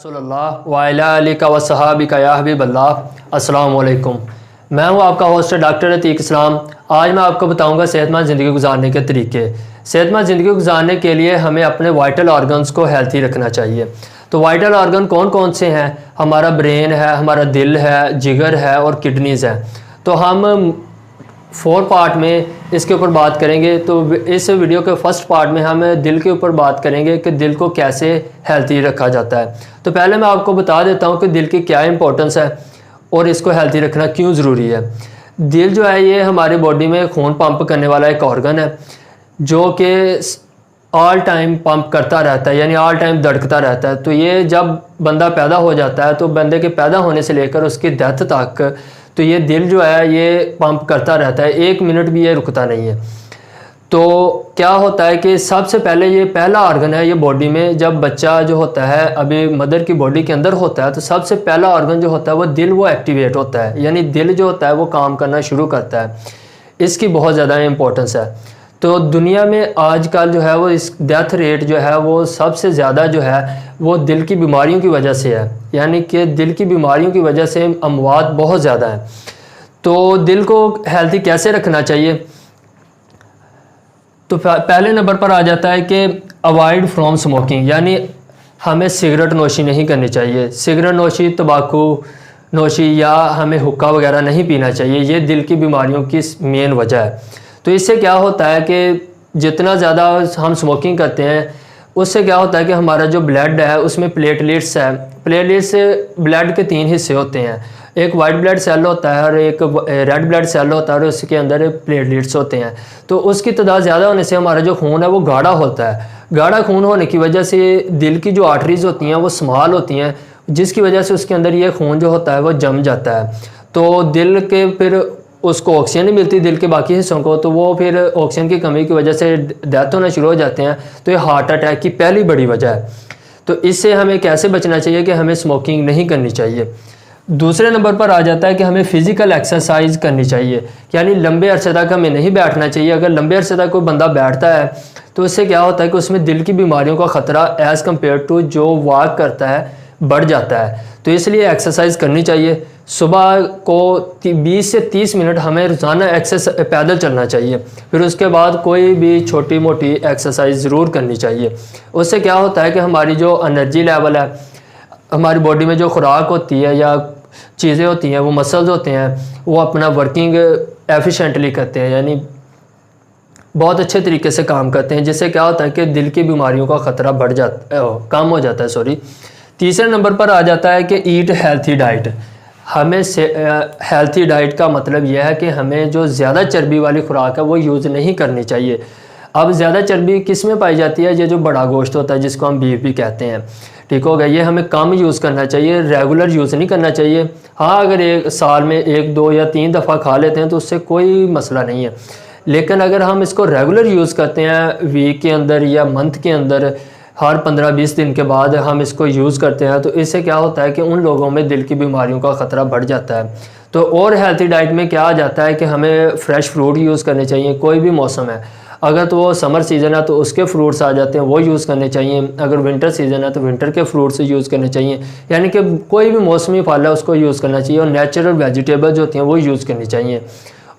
अस्सलामुअलैकुम। मैं हूं आपका होस्ट डॉक्टर अतीक इस्लाम। आज मैं आपको बताऊंगा सेहतमंद ज़िंदगी गुजारने के तरीके। सेहतमंद ज़िंदगी गुजारने के लिए हमें अपने वाइटल ऑर्गन्स को हेल्थी रखना चाहिए। तो वाइटल ऑर्गन कौन कौन से हैं? हमारा ब्रेन है, हमारा दिल है, जिगर है और किडनीज़ है। तो हम 4 पार्ट में इसके ऊपर बात करेंगे। तो इस वीडियो के फर्स्ट पार्ट में हम दिल के ऊपर बात करेंगे कि दिल को कैसे हेल्थी रखा जाता है। तो पहले मैं आपको बता देता हूँ कि दिल की क्या इंपॉर्टेंस है और इसको हेल्थी रखना क्यों ज़रूरी है। दिल जो है ये हमारी बॉडी में खून पंप करने वाला एक ऑर्गन है जो कि ऑल टाइम पंप करता रहता है, यानी ऑल टाइम धड़कता रहता है। तो ये जब बंदा पैदा हो जाता है तो बंदे के पैदा होने से लेकर उसकी डेथ तक तो ये दिल जो है ये पंप करता रहता है, 1 मिनट भी ये रुकता नहीं है। तो क्या होता है कि सबसे पहले ये पहला ऑर्गन है ये बॉडी में, जब बच्चा जो होता है अभी मदर की बॉडी के अंदर होता है तो सबसे पहला ऑर्गन जो होता है वो दिल, वो एक्टिवेट होता है, यानी दिल जो होता है वो काम करना शुरू करता है। इसकी बहुत ज़्यादा इंपॉर्टेंस है। तो दुनिया में आजकल जो है वो इस डेथ रेट जो है वो सबसे ज़्यादा जो है वो दिल की बीमारियों की वजह से है, यानी कि दिल की बीमारियों की वजह से अमवात बहुत ज़्यादा है। तो दिल को हेल्थी कैसे रखना चाहिए? तो पहले नंबर पर आ जाता है कि अवॉइड फ्रॉम स्मोकिंग, यानी हमें सिगरेट नोशी नहीं करनी चाहिए। सिगरेट नोशी, तंबाकू नोशी या हमें हुक्का वगैरह नहीं पीना चाहिए। ये दिल की बीमारियों की मेन वजह है। तो इससे क्या होता है कि जितना ज़्यादा हम स्मोकिंग करते हैं उससे क्या होता है कि हमारा जो ब्लड है उसमें प्लेटलेट्स है। प्लेटलेट्स ब्लड के 3 हिस्से होते हैं, एक वाइट ब्लड सेल होता है और एक रेड ब्लड सेल होता है और उसके अंदर प्लेटलेट्स होते हैं। तो उसकी तादाद ज़्यादा होने से हमारा जो खून है वो गाढ़ा होता है। गाढ़ा खून होने की वजह से दिल की जो आर्टरीज होती हैं वो स्मॉल होती हैं, जिसकी वजह से उसके अंदर ये खून जो होता है वो जम जाता है। तो दिल के फिर उसको ऑक्सीजन नहीं मिलती दिल के बाकी हिस्सों को, तो वो फिर ऑक्सीजन की कमी की वजह से डेथ होना शुरू हो जाते हैं। तो ये हार्ट अटैक की पहली बड़ी वजह है। तो इससे हमें कैसे बचना चाहिए कि हमें स्मोकिंग नहीं करनी चाहिए। दूसरे नंबर पर आ जाता है कि हमें फ़िज़िकल एक्सरसाइज करनी चाहिए, यानी लंबे अरसे तक हमें नहीं बैठना चाहिए। अगर लंबे अरसे तक कोई बंदा बैठता है तो उससे क्या होता है कि उसमें दिल की बीमारियों का ख़तरा एज़ कम्पेयर टू जो वॉक करता है बढ़ जाता है। तो इसलिए एक्सरसाइज करनी चाहिए। सुबह को 20 से 30 मिनट हमें रोज़ाना पैदल चलना चाहिए। फिर उसके बाद कोई भी छोटी मोटी एक्सरसाइज ज़रूर करनी चाहिए। उससे क्या होता है कि हमारी जो एनर्जी लेवल है, हमारी बॉडी में जो खुराक होती है या चीज़ें होती हैं, वो मसल्स होते हैं, वो अपना वर्किंग एफिशिएंटली करते हैं, यानी बहुत अच्छे तरीके से काम करते हैं, जिससे क्या होता है कि दिल की बीमारियों का ख़तरा बढ़ जाता कम हो जाता है। तीसरे नंबर पर आ जाता है कि ईट हेल्थी डाइट। हमें हेल्थी डाइट का मतलब यह है कि हमें जो ज़्यादा चर्बी वाली खुराक है वो यूज़ नहीं करनी चाहिए। अब ज़्यादा चर्बी किस में पाई जाती है? ये जो बड़ा गोश्त होता है जिसको हम बीफ भी कहते हैं, ठीक हो गया, ये हमें कम यूज़ करना चाहिए, रेगुलर यूज़ नहीं करना चाहिए। हाँ, अगर एक साल में 1, 2 या 3 दफ़ा खा लेते हैं तो उससे कोई मसला नहीं है। लेकिन अगर हम इसको रेगुलर यूज़ करते हैं, वीक के अंदर या मंथ के अंदर हर 15-20 दिन के बाद हम इसको यूज़ करते हैं, तो इससे क्या होता है कि उन लोगों में दिल की बीमारियों का ख़तरा बढ़ जाता है। तो और हेल्थी डाइट में क्या आ जाता है कि हमें फ्रेश फ्रूट यूज़ करने चाहिए। कोई भी मौसम है, अगर तो वो समर सीज़न है तो उसके फ्रूट्स आ जाते हैं, वो यूज़ करने चाहिए। अगर विंटर सीज़न है तो विंटर के फ्रूट्स यूज़ करने चाहिए, यानी कि कोई भी मौसमी फल है उसको यूज़ करना चाहिए। और नेचुरल वेजिटेबल्स होती हैं वो यूज़ करनी चाहिए।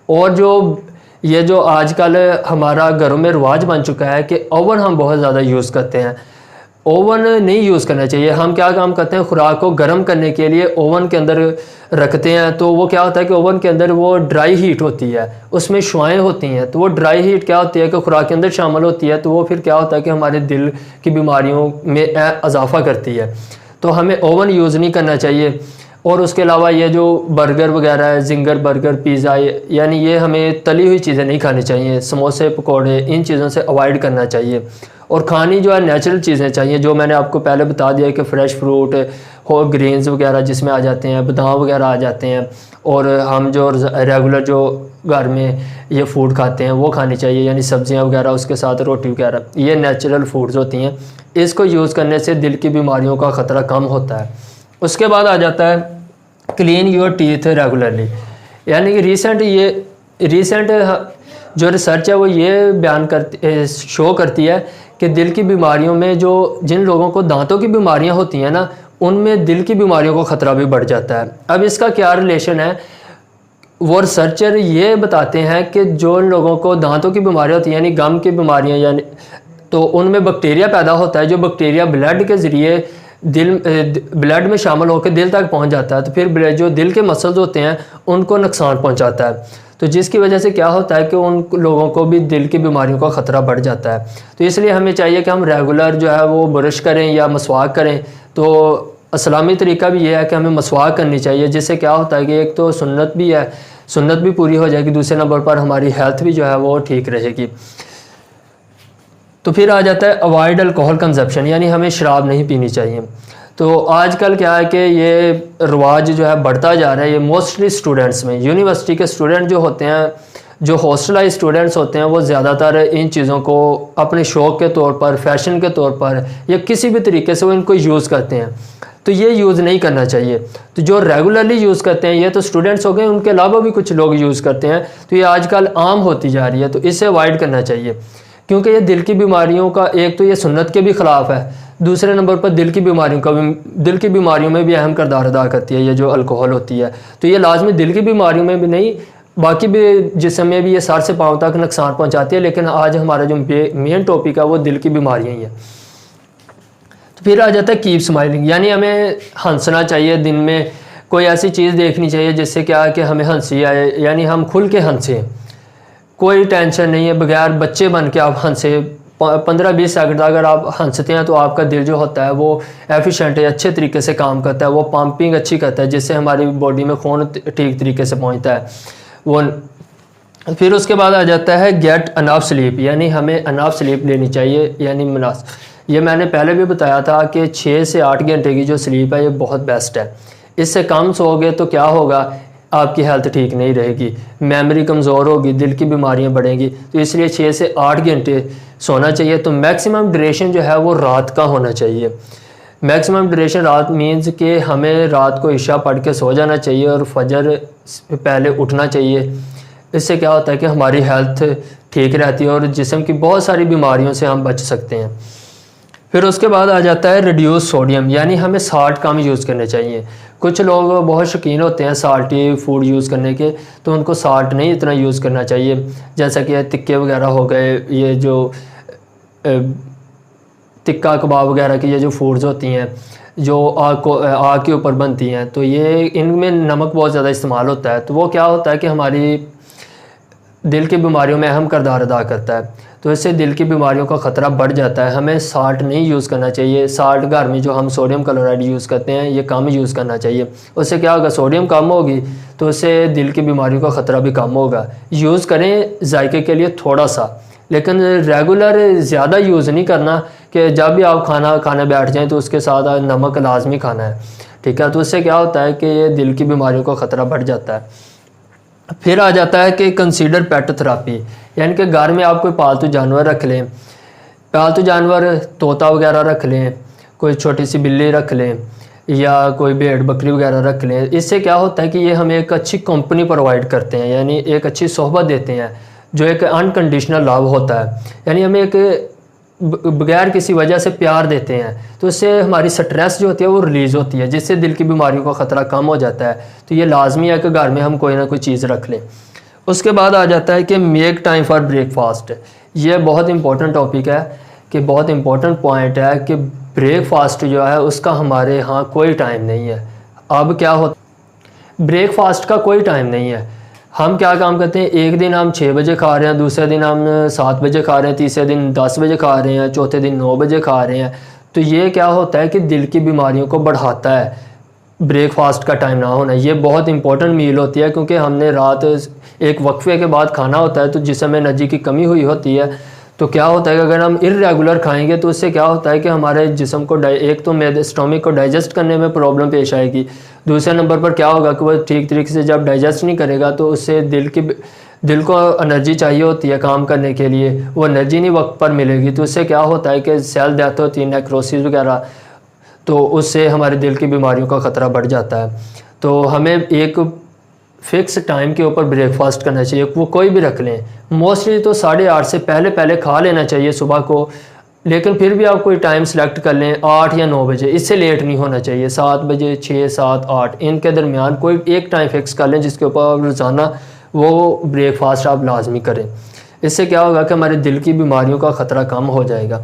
और ये जो आजकल हमारा घरों में रिवाज बन चुका है कि ओवन हम बहुत ज़्यादा यूज़ करते हैं, ओवन नहीं यूज़ करना चाहिए। हम क्या काम करते हैं, खुराक को गर्म करने के लिए ओवन के अंदर रखते हैं। तो वो क्या होता है कि ओवन के अंदर वो ड्राई हीट होती है, उसमें शुआएँ होती हैं। तो वो ड्राई हीट क्या होती है कि खुराक के अंदर शामिल होती है, तो वो फिर क्या होता है कि हमारे दिल की बीमारियों में इजाफा करती है। तो हमें ओवन यूज़ नहीं करना चाहिए। और उसके अलावा ये जो बर्गर वगैरह है, जिंगर बर्गर, पिज़्ज़ा, यानी ये हमें तली हुई चीज़ें नहीं खानी चाहिए। समोसे, पकोड़े, इन चीज़ों से अवॉइड करना चाहिए। और खानी जो है नेचुरल चीज़ें चाहिए, जो मैंने आपको पहले बता दिया कि फ्रेश फ्रूट, होल ग्रेन्स वगैरह जिसमें आ जाते हैं, बादाम वगैरह आ जाते हैं। और हम जो रेगुलर जो घर में ये फूड खाते हैं वो खानी चाहिए, यानी सब्जियां वगैरह, उसके साथ रोटी वगैरह, ये नेचुरल फूड्स होती हैं। इसको यूज़ करने से दिल की बीमारियों का ख़तरा कम होता है। उसके बाद आ जाता है क्लीन योर टीथ रेगुलरली, यानी कि रिसेंट जो रिसर्च है वो ये शो करती है कि दिल की बीमारियों में जिन लोगों को दांतों की बीमारियां होती हैं ना, उनमें दिल की बीमारियों का ख़तरा भी बढ़ जाता है। अब इसका क्या रिलेशन है, वो रिसर्चर ये बताते हैं कि जो लोगों को दांतों की बीमारियाँ होती हैं यानी गम की बीमारियाँ यानी, तो उनमें बैक्टीरिया पैदा होता है, जो बैक्टीरिया ब्लड के ज़रिए ब्लड में शामिल होकर दिल तक पहुंच जाता है, तो फिर जो दिल के मसल्स होते हैं उनको नुकसान पहुंचाता है, तो जिसकी वजह से क्या होता है कि उन लोगों को भी दिल की बीमारियों का ख़तरा बढ़ जाता है। तो इसलिए हमें चाहिए कि हम रेगुलर जो है वो ब्रश करें या मसवाक करें। तो इस्लामी तरीका भी ये है कि हमें मसवाक करनी चाहिए, जिससे क्या होता है कि एक तो सुन्नत भी है, सुन्नत भी पूरी हो जाएगी, दूसरे नंबर पर हमारी हेल्थ भी जो है वो ठीक रहेगी। तो फिर आ जाता है अवॉइड अल्कोहल कंजप्शन, यानी हमें शराब नहीं पीनी चाहिए। तो आजकल क्या है कि ये रवाज जो है बढ़ता जा रहा है, ये मोस्टली स्टूडेंट्स में, यूनिवर्सिटी के स्टूडेंट जो होते हैं, जो हॉस्टलाइज स्टूडेंट्स होते हैं, वो ज़्यादातर इन चीज़ों को अपने शौक़ के तौर पर, फैशन के तौर पर या किसी भी तरीके से वो इनको यूज़ करते हैं। तो ये यूज़ नहीं करना चाहिए। तो जो रेगुलरली यूज़ करते हैं, ये तो स्टूडेंट्स हो गए, उनके अलावा भी कुछ लोग यूज़ करते हैं, तो ये आजकल आम होती जा रही है, तो इसे अवॉइड करना चाहिए, क्योंकि ये दिल की बीमारियों का, एक तो ये सुन्नत के भी ख़िलाफ़ है, दूसरे नंबर पर दिल की बीमारियों का भी, दिल की बीमारियों में भी अहम किरदार अदा करती है ये जो अल्कोहल होती है। तो ये लाजमी दिल की बीमारियों में भी नहीं, बाकी भी जिस्म में भी ये सर से पाँव तक नुकसान पहुँचाती है, लेकिन आज हमारा जो मेन टॉपिक है वो दिल की बीमारियाँ ही है। तो फिर आ जाता है कीप स्माइलिंग, यानी हमें हंसना चाहिए, दिन में कोई ऐसी चीज़ देखनी चाहिए जिससे क्या है कि हमें हंसी आए, यानी हम खुल के हंसें, कोई टेंशन नहीं है, बगैर बच्चे बन के आप हंसे। 15-20 सेकंड अगर आप हंसते हैं तो आपका दिल जो होता है वो एफिशिएंट है, अच्छे तरीके से काम करता है, वो पंपिंग अच्छी करता है, जिससे हमारी बॉडी में खून ठीक तरीके से पहुंचता है वो। फिर उसके बाद आ जाता है गेट अनफ स्लीप, यानी हमें अनफ स्लीप लेनी चाहिए, यानी मुनासिब। ये मैंने पहले भी बताया था कि 6 से 8 घंटे की जो स्लीप है ये बहुत बेस्ट है। इससे कम सोओगे तो क्या होगा, आपकी हेल्थ ठीक नहीं रहेगी, मेमोरी कमज़ोर होगी, दिल की बीमारियां बढ़ेंगी। तो इसलिए 6 से 8 घंटे सोना चाहिए। तो मैक्सिमम ड्यूरेशन जो है वो रात का होना चाहिए। मैक्सिमम ड्यूरेशन रात मीन्स कि हमें रात को इशा पढ़ के सो जाना चाहिए और फजर से पहले उठना चाहिए। इससे क्या होता है कि हमारी हेल्थ ठीक रहती है और जिस्म की बहुत सारी बीमारियों से हम बच सकते हैं। फिर उसके बाद आ जाता है रिड्यूस सोडियम, यानी हमें साल्ट कम यूज़ करने चाहिए। कुछ लोग बहुत शौकीन होते हैं साल्टी फूड यूज़ करने के, तो उनको साल्ट नहीं इतना यूज़ करना चाहिए। जैसा कि तिक्के वगैरह हो गए, ये जो तिक्का कबाब वगैरह की ये जो फूड्स होती हैं जो आग के ऊपर बनती हैं, तो ये इनमें नमक बहुत ज़्यादा इस्तेमाल होता है। तो वो क्या होता है कि हमारी दिल की बीमारियों में अहम किरदार अदा करता है, तो इससे दिल की बीमारियों का ख़तरा बढ़ जाता है। हमें साल्ट नहीं यूज़ करना चाहिए। साल्ट घर में जो हम सोडियम क्लोराइड यूज़ करते हैं ये कम यूज़ करना चाहिए। उससे क्या होगा, सोडियम कम होगी तो उससे दिल की बीमारियों का ख़तरा भी कम होगा। यूज़ करें जायके के लिए थोड़ा सा, लेकिन रेगुलर ज़्यादा यूज़ नहीं करना कि जब भी आप खाना खाने बैठ जाएँ तो उसके साथ नमक लाजमी खाना है, ठीक है। तो उससे क्या होता है कि ये दिल की बीमारियों का ख़तरा बढ़ जाता है। फिर आ जाता है कि कंसीडर पेट थेरापी, यानी कि घर में आप कोई पालतू जानवर रख लें, पालतू जानवर तोता वगैरह रख लें, कोई छोटी सी बिल्ली रख लें या कोई भेड़ बकरी वगैरह रख लें। इससे क्या होता है कि ये हमें एक अच्छी कंपनी प्रोवाइड करते हैं, यानी एक अच्छी सोहबत देते हैं, जो एक अनकंडीशनल लव होता है, यानी हमें एक बगैर किसी वजह से प्यार देते हैं। तो इससे हमारी स्ट्रेस जो होती है वो रिलीज़ होती है, जिससे दिल की बीमारियों का ख़तरा कम हो जाता है। तो ये लाजमी है कि घर में हम कोई ना कोई चीज़ रख लें। उसके बाद आ जाता है कि मेक टाइम फॉर ब्रेकफास्ट। ये बहुत इंपॉर्टेंट टॉपिक है, कि बहुत इंपॉर्टेंट पॉइंट है कि ब्रेकफास्ट जो है उसका हमारे यहाँ कोई टाइम नहीं है। अब क्या होता, ब्रेकफास्ट का कोई टाइम नहीं है। हम क्या काम करते हैं, एक दिन हम 6 बजे खा रहे हैं, दूसरे दिन हम 7 बजे खा रहे हैं, तीसरे दिन 10 बजे खा रहे हैं, चौथे दिन 9 बजे खा रहे हैं। तो ये क्या होता है कि दिल की बीमारियों को बढ़ाता है ब्रेकफास्ट का टाइम ना होना। ये बहुत इंपॉर्टेंट मील होती है, क्योंकि हमने रात एक वक्फे के बाद खाना होता है, तो जिसमें में एनर्जी की कमी हुई होती है। तो क्या होता है कि अगर हम इर्रेगुलर खाएंगे तो उससे क्या होता है कि हमारे जिस्म को एक तो स्टोमिक को डाइजेस्ट करने में प्रॉब्लम पेश आएगी, दूसरे नंबर पर क्या होगा कि वह ठीक तरीके से जब डाइजेस्ट नहीं करेगा तो उससे दिल को एनर्जी चाहिए होती है काम करने के लिए, वो एनर्जी नहीं वक्त पर मिलेगी। तो उससे क्या होता है कि सेल डेथ होती है, नेक्रोसिस वगैरह, तो उससे हमारे दिल की बीमारियों का ख़तरा बढ़ जाता है। तो हमें एक फ़िक्स टाइम के ऊपर ब्रेकफास्ट करना चाहिए, वो कोई भी रख लें। मोस्टली तो 8:30 से पहले खा लेना चाहिए सुबह को। लेकिन फिर भी आप कोई टाइम सेलेक्ट कर लें 8 या 9 बजे, इससे लेट नहीं होना चाहिए। 7 बजे, 6, 7, 8 इनके दरमियान कोई एक टाइम फिक्स कर लें जिसके ऊपर आप रोज़ाना वो ब्रेकफास्ट आप लाजमी करें। इससे क्या होगा कि हमारे दिल की बीमारियों का ख़तरा कम हो जाएगा।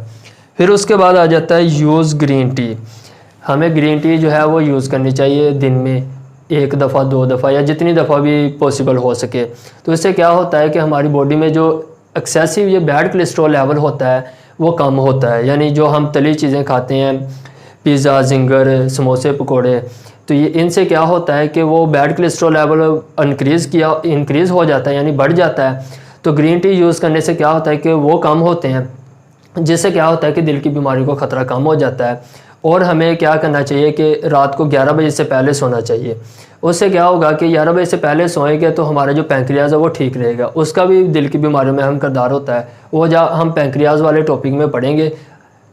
फिर उसके बाद आ जाता है यूज़ ग्रीन टी। हमें ग्रीन टी जो है वो यूज़ करनी चाहिए दिन में 1 दफ़ा 2 दफ़ा या जितनी दफ़ा भी पॉसिबल हो सके। तो इससे क्या होता है कि हमारी बॉडी में जो एक्सेसिव ये बैड कोलेस्ट्रॉल लेवल होता है वो कम होता है। यानी जो हम तली चीज़ें खाते हैं, पिज़्ज़ा, जिंगर, समोसे, पकोड़े, तो ये इनसे क्या होता है कि वो बैड कोलेस्ट्रॉल लेवल इंक्रीज़ हो जाता है, यानी बढ़ जाता है। तो ग्रीन टी यूज़ करने से क्या होता है कि वो कम होते हैं, जिससे क्या होता है कि दिल की बीमारी का ख़तरा कम हो जाता है। और हमें क्या करना चाहिए कि रात को 11 बजे से पहले सोना चाहिए। उससे क्या होगा कि 11 बजे से पहले सोएंगे तो हमारा जो पैंक्रियाज है वो ठीक रहेगा। उसका भी दिल की बीमारियों में अहम किरदार होता है, वो हम पैंक्रियाज वाले टॉपिक में पढ़ेंगे,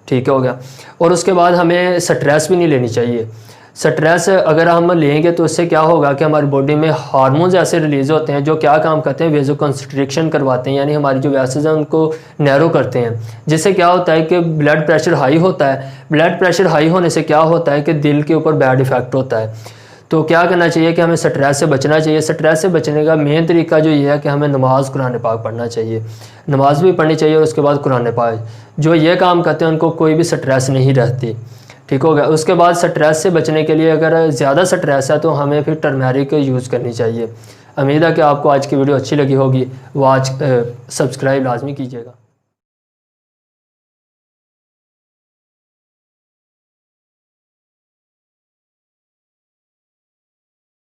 ठीक हो गया। और उसके बाद हमें स्ट्रेस भी नहीं लेनी चाहिए। स्ट्रेस अगर हम लेंगे तो इससे क्या होगा कि हमारी बॉडी में हार्मोन्स ऐसे रिलीज़ होते हैं जो क्या काम करते हैं, वेजो कंस्ट्रिक्शन करवाते हैं, यानी हमारी जो वेसल्स हैं उनको नैरो करते हैं। जिससे क्या होता है कि ब्लड प्रेशर हाई होता है। ब्लड प्रेशर हाई होने से क्या होता है कि दिल के ऊपर बैड इफ़ेक्ट होता है। तो क्या करना चाहिए कि हमें स्ट्रेस से बचना चाहिए। स्ट्रेस से बचने का मेन तरीका जो ये है कि हमें नमाज़, कुरान पाक पढ़ना चाहिए। नमाज भी पढ़नी चाहिए और उसके बाद कुरान पाक। जो ये काम करते हैं उनको कोई भी स्ट्रेस नहीं रहती, ठीक हो गया। उसके बाद स्ट्रेस से बचने के लिए अगर ज़्यादा स्ट्रेस है तो हमें फिर टर्मेरिक यूज़ करनी चाहिए। उम्मीद है कि आपको आज की वीडियो अच्छी लगी होगी। सब्सक्राइब लाजमी कीजिएगा।